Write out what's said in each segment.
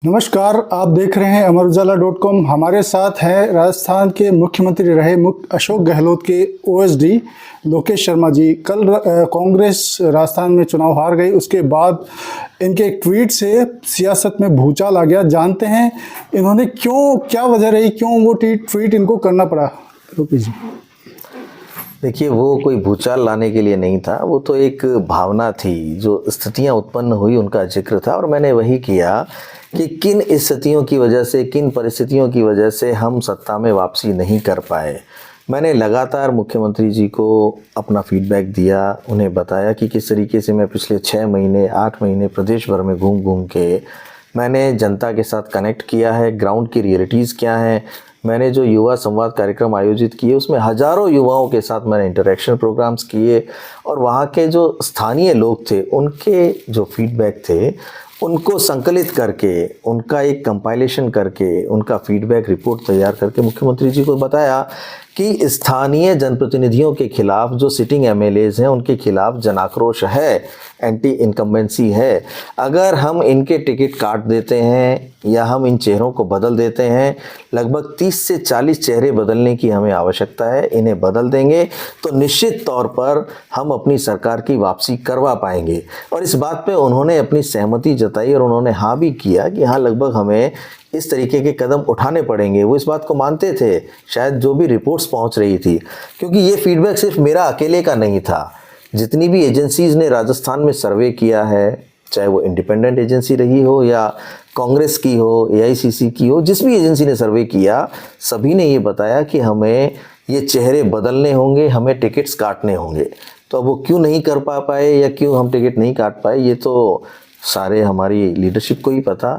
नमस्कार, आप देख रहे हैं अमर उजाला .com। हमारे साथ हैं राजस्थान के मुख्यमंत्री रहे अशोक गहलोत के ओएसडी लोकेश शर्मा जी। कल कांग्रेस राजस्थान में चुनाव हार गई, उसके बाद इनके एक ट्वीट से सियासत में भूचाल आ गया। जानते हैं इन्होंने क्या वजह रही, क्यों वो ट्वीट इनको करना पड़ा। लोकेश जी, देखिए, वो कोई भूचाल लाने के लिए नहीं था, वो तो एक भावना थी, जो स्थितियां उत्पन्न हुई उनका जिक्र था। और मैंने वही किया कि किन स्थितियों की वजह से, किन परिस्थितियों की वजह से हम सत्ता में वापसी नहीं कर पाए। मैंने लगातार मुख्यमंत्री जी को अपना फीडबैक दिया, उन्हें बताया कि किस तरीके से मैं पिछले 6 महीने 8 महीने प्रदेश भर में घूम घूम के मैंने जनता के साथ कनेक्ट किया है, ग्राउंड की रियलिटीज़ क्या हैं। मैंने जो युवा संवाद कार्यक्रम आयोजित किए उसमें हज़ारों युवाओं के साथ मैंने इंटरेक्शन प्रोग्राम्स किए, और वहाँ के जो स्थानीय लोग थे उनके जो फीडबैक थे उनको संकलित करके, उनका एक कंपाइलेशन करके, उनका फीडबैक रिपोर्ट तैयार करके मुख्यमंत्री जी को बताया कि स्थानीय जनप्रतिनिधियों के खिलाफ, जो सिटिंग एमएलएज हैं उनके खिलाफ जन आक्रोश है, एंटी इनकम्बेंसी है। अगर हम इनके टिकट काट देते हैं या हम इन चेहरों को बदल देते हैं, लगभग 30 से 40 चेहरे बदलने की हमें आवश्यकता है। इन्हें बदल देंगे तो निश्चित तौर पर हम अपनी सरकार की वापसी करवा पाएंगे। और इस बात पे उन्होंने अपनी सहमति जताई और उन्होंने हाँ भी किया कि हाँ, लगभग हमें इस तरीके के कदम उठाने पड़ेंगे। वो इस बात को मानते थे, शायद जो भी रिपोर्ट्स पहुंच रही थी, क्योंकि ये फीडबैक सिर्फ मेरा अकेले का नहीं था। जितनी भी एजेंसीज ने राजस्थान में सर्वे किया है, चाहे वो इंडिपेंडेंट एजेंसी रही हो या कांग्रेस की हो, एआईसीसी की हो, जिस भी एजेंसी ने सर्वे किया, सभी ने ये बताया कि हमें ये चेहरे बदलने होंगे, हमें टिकट्स काटने होंगे। तो अब वो क्यों नहीं कर पाए या क्यों हम टिकट नहीं काट पाए, ये तो सारे हमारी लीडरशिप को ही पता।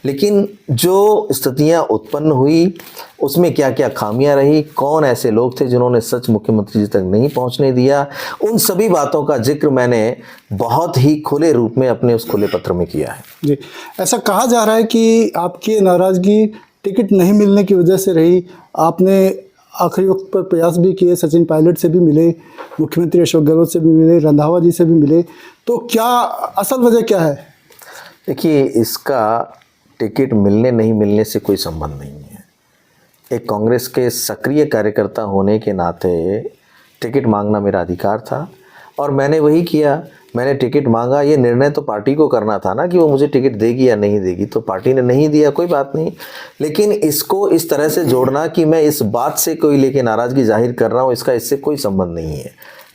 लेकिन जो स्थितियां उत्पन्न हुई उसमें क्या क्या खामियां रही, कौन ऐसे लोग थे जिन्होंने सच मुख्यमंत्री जी तक नहीं पहुंचने दिया, उन सभी बातों का जिक्र मैंने बहुत ही खुले रूप में अपने उस खुले पत्र में किया है। जी, ऐसा कहा जा रहा है कि आपकी नाराज़गी टिकट नहीं मिलने की वजह से रही। आपने आखिरी वक्त पर प्रयास भी किए, सचिन पायलट से भी मिले, मुख्यमंत्री अशोक गहलोत से भी मिले, रंधावा जी से भी मिले, तो क्या असल वजह क्या है? देखिए, इसका टिकट मिलने नहीं मिलने से कोई संबंध नहीं है। एक कांग्रेस के सक्रिय कार्यकर्ता होने के नाते टिकट मांगना मेरा अधिकार था और मैंने वही किया। मैंने टिकट मांगा। ये निर्णय तो पार्टी को करना था ना कि वो मुझे टिकट देगी या नहीं देगी। तो पार्टी ने नहीं दिया, कोई बात नहीं, लेकिन इसको इस तरह से जोड़ना कि मैं इस बात से कोई लेके नाराज़गी जाहिर कर रहा हूँ, इसका इससे कोई संबंध नहीं है।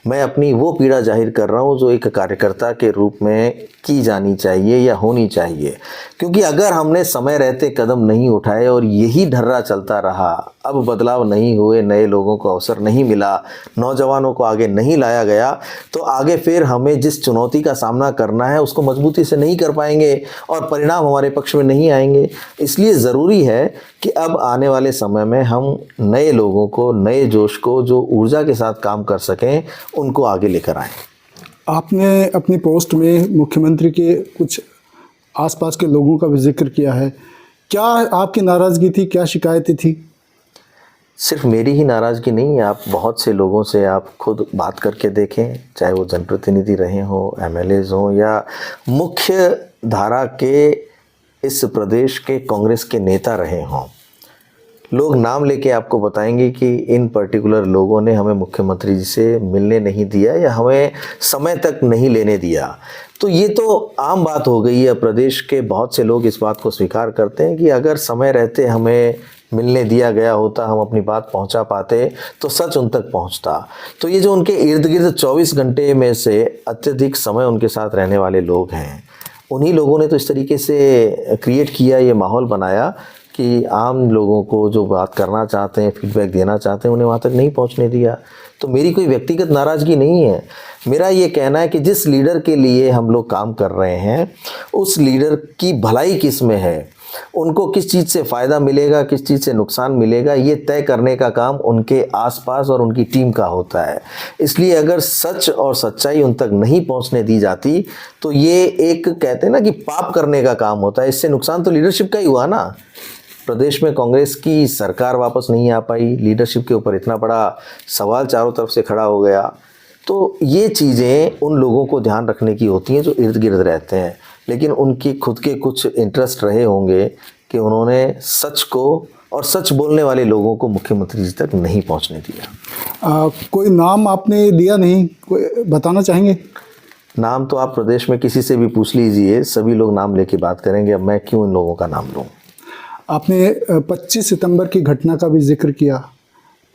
मैं अपनी वो पीड़ा जाहिर कर रहा हूँ जो एक कार्यकर्ता के रूप में की जानी चाहिए या होनी चाहिए। क्योंकि अगर हमने समय रहते कदम नहीं उठाए और यही ढर्रा चलता रहा, अब बदलाव नहीं हुए, नए लोगों को अवसर नहीं मिला, नौजवानों को आगे नहीं लाया गया, तो आगे फिर हमें जिस चुनौती का सामना करना है उसको मजबूती से नहीं कर पाएंगे और परिणाम हमारे पक्ष में नहीं आएंगे। इसलिए ज़रूरी है कि अब आने वाले समय में हम नए लोगों को, नए जोश को, जो ऊर्जा के साथ काम कर सकें, उनको आगे लेकर आएं। आपने अपनी पोस्ट में मुख्यमंत्री के कुछ आसपास के लोगों का भी जिक्र किया है। क्या आपकी नाराज़गी थी, क्या शिकायतें थी? सिर्फ मेरी ही नाराज़गी नहीं है, आप बहुत से लोगों से आप खुद बात करके देखें, चाहे वो जनप्रतिनिधि रहे हों, एमएलएज हों या मुख्य धारा के इस प्रदेश के कांग्रेस के नेता रहे हों। लोग नाम लेके आपको बताएंगे कि इन पर्टिकुलर लोगों ने हमें मुख्यमंत्री जी से मिलने नहीं दिया या हमें समय तक नहीं लेने दिया। तो ये तो आम बात हो गई है। प्रदेश के बहुत से लोग इस बात को स्वीकार करते हैं कि अगर समय रहते हमें मिलने दिया गया होता, हम अपनी बात पहुंचा पाते, तो सच उन तक पहुंचता। तो ये जो उनके इर्द गिर्द 24 घंटे में से अत्यधिक समय उनके साथ रहने वाले लोग हैं, उन्हीं लोगों ने तो इस तरीके से क्रिएट किया, ये माहौल बनाया कि आम लोगों को जो बात करना चाहते हैं, फीडबैक देना चाहते हैं, उन्हें वहाँ तक नहीं पहुँचने दिया। तो मेरी कोई व्यक्तिगत नाराज़गी नहीं है। मेरा ये कहना है कि जिस लीडर के लिए हम लोग काम कर रहे हैं, उस लीडर की भलाई किस में है, उनको किस चीज़ से फ़ायदा मिलेगा, किस चीज़ से नुकसान मिलेगा, ये तय करने का काम उनके आसपास और उनकी टीम का होता है। इसलिए अगर सच और सच्चाई उन तक नहीं पहुंचने दी जाती, तो ये एक, कहते हैं ना कि पाप करने का काम होता है। इससे नुकसान तो लीडरशिप का ही हुआ ना। प्रदेश में कांग्रेस की सरकार वापस नहीं आ पाई, लीडरशिप के ऊपर इतना बड़ा सवाल चारों तरफ से खड़ा हो गया। तो ये चीज़ें उन लोगों को ध्यान रखने की होती हैं जो इर्द गिर्द रहते हैं। लेकिन उनकी खुद के कुछ इंटरेस्ट रहे होंगे कि उन्होंने सच को और सच बोलने वाले लोगों को मुख्यमंत्री जी तक नहीं पहुंचने दिया। कोई नाम आपने लिया नहीं, कोई बताना चाहेंगे? नाम तो आप प्रदेश में किसी से भी पूछ लीजिए, सभी लोग नाम लेके बात करेंगे। अब मैं क्यों इन लोगों का नाम लूँ? आपने 25 सितंबर की घटना का भी जिक्र किया,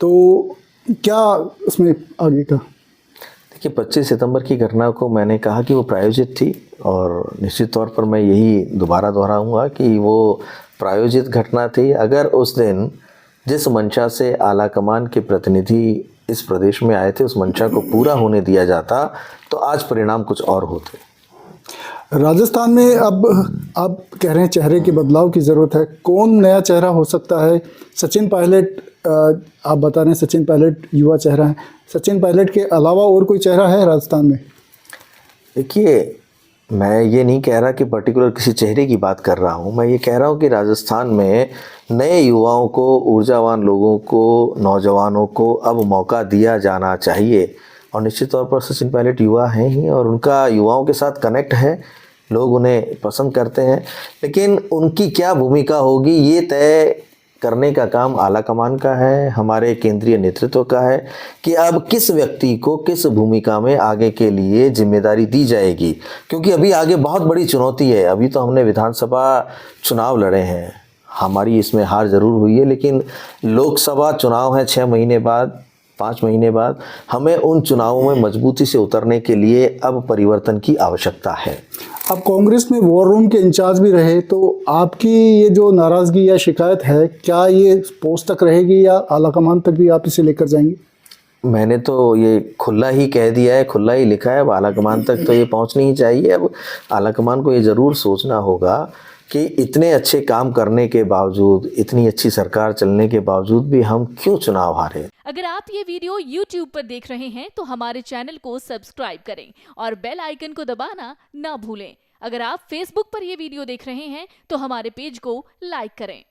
तो क्या उसमें आगे का? देखिए, 25 सितंबर की घटना को मैंने कहा कि वो प्रायोजित थी, और निश्चित तौर पर मैं यही दोबारा दोहराऊंगा कि वो प्रायोजित घटना थी। अगर उस दिन जिस मंशा से आला कमान के प्रतिनिधि इस प्रदेश में आए थे, उस मंशा को पूरा होने दिया जाता तो आज परिणाम कुछ और होते। राजस्थान में अब आप कह रहे हैं चेहरे के बदलाव की ज़रूरत है, कौन नया चेहरा हो सकता है? सचिन पायलट, आप बता रहे हैं सचिन पायलट युवा चेहरा है, सचिन पायलट के अलावा और कोई चेहरा है राजस्थान में? देखिए, मैं ये नहीं कह रहा कि पर्टिकुलर किसी चेहरे की बात कर रहा हूँ। मैं ये कह रहा हूँ कि राजस्थान में नए युवाओं को, ऊर्जावान लोगों को, नौजवानों को अब मौका दिया जाना चाहिए। और निश्चित तौर पर सचिन पायलट युवा हैं ही, और उनका युवाओं के साथ कनेक्ट है, लोग उन्हें पसंद करते हैं। लेकिन उनकी क्या भूमिका होगी ये तय करने का काम आला कमान का है, हमारे केंद्रीय नेतृत्व का है कि अब किस व्यक्ति को किस भूमिका में आगे के लिए जिम्मेदारी दी जाएगी। क्योंकि अभी आगे बहुत बड़ी चुनौती है। अभी तो हमने विधानसभा चुनाव लड़े हैं, हमारी इसमें हार ज़रूर हुई है, लेकिन लोकसभा चुनाव है 6 महीने बाद, 5 महीने बाद। हमें उन चुनावों में मजबूती से उतरने के लिए अब परिवर्तन की आवश्यकता है। आप कांग्रेस में वॉर रूम के इंचार्ज भी रहे, तो आपकी ये जो नाराज़गी या शिकायत है, क्या ये पोस्ट तक रहेगी या आला कमान तक भी आप इसे लेकर जाएंगे? मैंने तो ये खुला ही कह दिया है, खुला ही लिखा है। अब आला कमान तक तो ये पहुंचनी ही चाहिए। अब आला कमान को ये ज़रूर सोचना होगा कि इतने अच्छे काम करने के बावजूद, इतनी अच्छी सरकार चलने के बावजूद भी हम क्यों चुनाव हारे। अगर आप ये वीडियो YouTube पर देख रहे हैं तो हमारे चैनल को सब्सक्राइब करें और बेल आइकन को दबाना ना भूलें। अगर आप Facebook पर ये वीडियो देख रहे हैं तो हमारे पेज को लाइक करें।